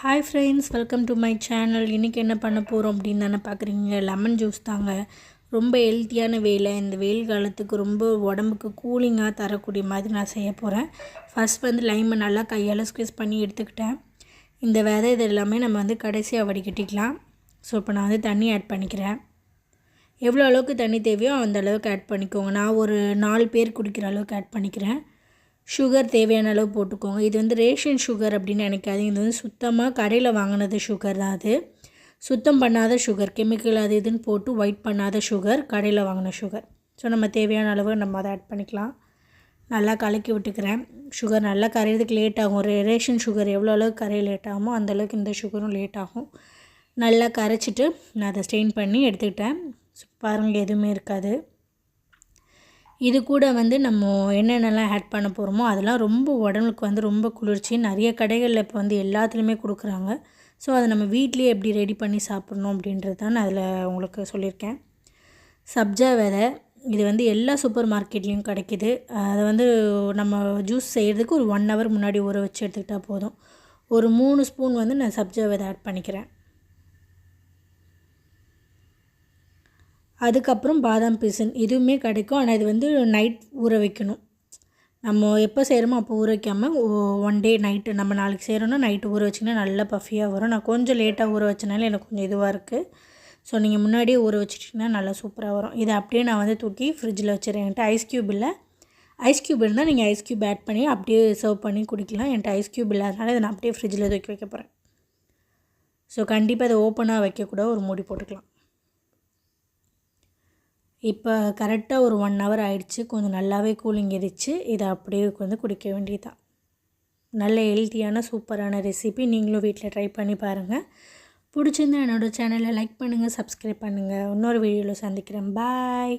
Hi friends, welcome to my channel. இன்றைக்கி என்ன பண்ண போகிறோம் அப்படின்னு தானே பார்க்குறீங்க. லெமன் ஜூஸ் தாங்க. ரொம்ப ஹெல்த்தியான வேலை. இந்த வெயில் காலத்துக்கு ரொம்ப உடம்புக்கு கூலிங்காக தரக்கூடிய மாதிரி நான் செய்ய போகிறேன். ஃபஸ்ட் லைமை நல்லா கையால் ஸ்க்வீஸ் பண்ணி எடுத்துக்கிட்டேன். இந்த விதை இது எல்லாமே நம்ம கடைசியாக வடிகட்டிக்கலாம். ஸோ இப்போ நான் தண்ணி ஆட் பண்ணிக்கிறேன். எவ்வளோ அளவுக்கு தண்ணி தேவையோ அந்த அளவுக்கு ஆட் பண்ணிக்கோங்க. நான் ஒரு 4 பேர் குடிக்கிற அளவுக்கு ஆட் பண்ணிக்கிறேன். சுகர் தேவையான அளவு போட்டுக்கோங்க. இது ரேஷன் சுகர் அப்படின்னு நினைக்காதீங்க. இது சுத்தமாக கடையில் வாங்கினது சுகர் தான். அது சுத்தம் பண்ணாத சுகர், கெமிக்கல் அது இதுன்னு போட்டு ஒயிட் பண்ணாத சுகர், கடையில் வாங்கின சுகர். ஸோ நம்ம தேவையான அளவு நம்ம அதை ஆட் பண்ணிக்கலாம். நல்லா கலக்கி விட்டுக்கிறேன். சுகர் நல்லா கரையிறதுக்கு லேட் ஆகும். ரேஷன் சுகர் எவ்வளோ அளவுக்கு கரைய லேட் ஆகுமோ அந்தளவுக்கு இந்த சுகரும் லேட் ஆகும். நல்லா கரைச்சிட்டு நான் அதை ஸ்ட்ரெயின் பண்ணி எடுத்துக்கிட்டேன். பாருங்கள், எதுவுமே இருக்காது. இது கூட நம்ம என்னென்னலாம் ஆட் பண்ண போகிறோமோ அதெல்லாம் ரொம்ப உடம்புக்கு ரொம்ப குளிர்ச்சி. நிறைய கடைகளில் இப்போ எல்லாத்துலேயுமே கொடுக்குறாங்க. ஸோ அதை நம்ம வீட்லேயே எப்படி ரெடி பண்ணி சாப்பிட்ணும் அப்படின்றது தான் நான் அதில் உங்களுக்கு சொல்லியிருக்கேன். சப்ஜா விதை இது எல்லா சூப்பர் மார்க்கெட்லேயும் கிடைக்கிது. அதை நம்ம ஜூஸ் செய்கிறதுக்கு ஒரு 1 hour முன்னாடி ஊற வச்சு எடுத்துக்கிட்டால் போதும். ஒரு 3 ஸ்பூன் நான் சப்ஜா விதை ஆட் பண்ணிக்கிறேன். அதுக்கப்புறம் பாதாம் பிசின் இதுவுமே கிடைக்கும். ஆனால் இது நைட் ஊற வைக்கணும். நம்ம எப்போ செய்கிறோமோ அப்போ ஊற வைக்காமல் 1 day நைட்டு, நம்ம நாளைக்கு செய்கிறோன்னா நைட்டு ஊற வச்சிங்கன்னா நல்லா பஃபியாக வரும். நான் கொஞ்சம் லேட்டாக ஊற வச்சனால எனக்கு கொஞ்சம் இதுவாக இருக்குது. ஸோ நீங்கள் முன்னாடியே ஊற வச்சிட்டிங்கன்னா நல்லா சூப்பராக வரும். இதை அப்படியே நான் தூக்கி ஃப்ரிட்ஜில் வச்சுருக்கேன். என்கிட்ட ஐஸ் க்யூப் இல்லை. ஐஸ் க்யூப் இருந்தால் நீங்கள் ஐஸ் க்யூப் ஆட் பண்ணி அப்படியே சர்வ் பண்ணி குடிக்கலாம். என்கிட்ட ஐஸ் க்யூப் இல்லாதனால இதை நான் அப்படியே ஃப்ரிட்ஜில் தூக்கி வைக்க போகிறேன். ஸோ கண்டிப்பாக அதை ஓப்பனாக வைக்கக்கூடாது, ஒரு மூடி போட்டுக்கலாம். இப்போ கரெக்டாக ஒரு 1 hour ஆகிடுச்சு. கொஞ்சம் நல்லாவே கூலிங் ஏறிச்சு. இதை அப்படியே குடிக்க வேண்டியதுதான். நல்ல ஹெல்த்தியான சூப்பரான ரெசிபி. நீங்களும் வீட்டில் ட்ரை பண்ணி பாருங்கள். பிடிச்சிருந்தா என்னோடய சேனலை லைக் பண்ணுங்கள், சப்ஸ்கிரைப் பண்ணுங்கள். இன்னொரு வீடியோவில் சந்திக்கிறேன். பாய்.